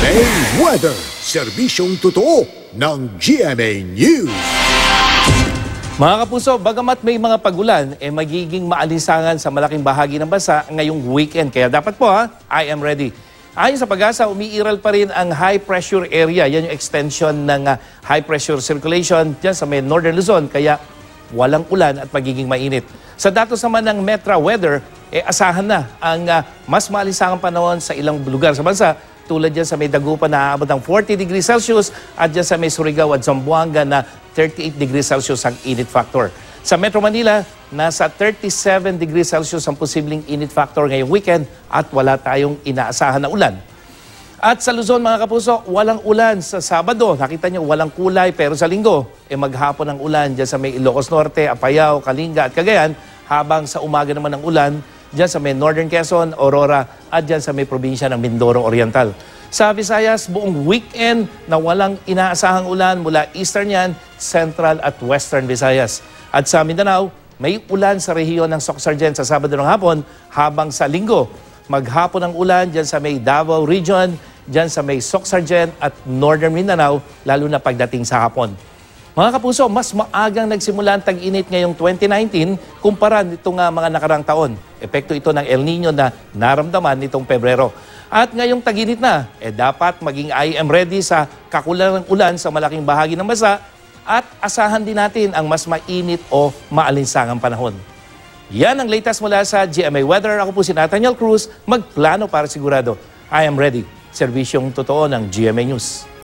GMA Weather, serbisyong totoo ng GMA News. Mga kapuso, bagamat may mga pagulan, magiging maalinsangan sa malaking bahagi ng bansa ngayong weekend. Kaya dapat po I am ready. Ayon sa Pag-asa, umiiral pa rin ang high pressure area. Yan yung extension ng high pressure circulation dyan sa may Northern Luzon. Kaya walang ulan at magiging mainit. Sa datos naman ng Metra Weather, asahan na ang mas maalinsangang panahon sa ilang lugar sa bansa. Tulad dyan sa may Dagupan na aabot ng 40 degrees Celsius at dyan sa may Surigao at Zamboanga na 38 degrees Celsius ang init factor. Sa Metro Manila, nasa 37 degrees Celsius ang posibleng init factor ngayong weekend at wala tayong inaasahan na ulan. At sa Luzon, mga kapuso, walang ulan sa Sabado. Nakita nyo, walang kulay, pero sa Linggo, maghapon ang ulan dyan sa may Ilocos Norte, Apayao, Kalinga at Cagayan, habang sa umaga naman ang ulan dyan sa may Northern Quezon, Aurora at dyan sa may probinsya ng Mindoro Oriental. Sa Visayas, buong weekend na walang inaasahang ulan mula Eastern yan, Central at Western Visayas. At sa Mindanao, may ulan sa rehiyon ng Soc-Sargent sa Sabado ng hapon, habang sa Linggo, maghapon ang ulan dyan sa may Davao Region, dyan sa may Soc-Sargent at Northern Mindanao, lalo na pagdating sa hapon. Mga kapuso, mas maagang nagsimula ang tag-init ngayong 2019 kumpara nitong mga nakarang taon. Epekto ito ng El Nino na naramdaman nitong Pebrero. At ngayong tag-init na, dapat maging I am ready sa kakulangang ulan sa malaking bahagi ng bansa at asahan din natin ang mas mainit o maalinsangang panahon. Yan ang latest mula sa GMA Weather. Ako po si Nathaniel Cruz, magplano para sigurado. I am ready. Serbisyong totoo ng GMA News.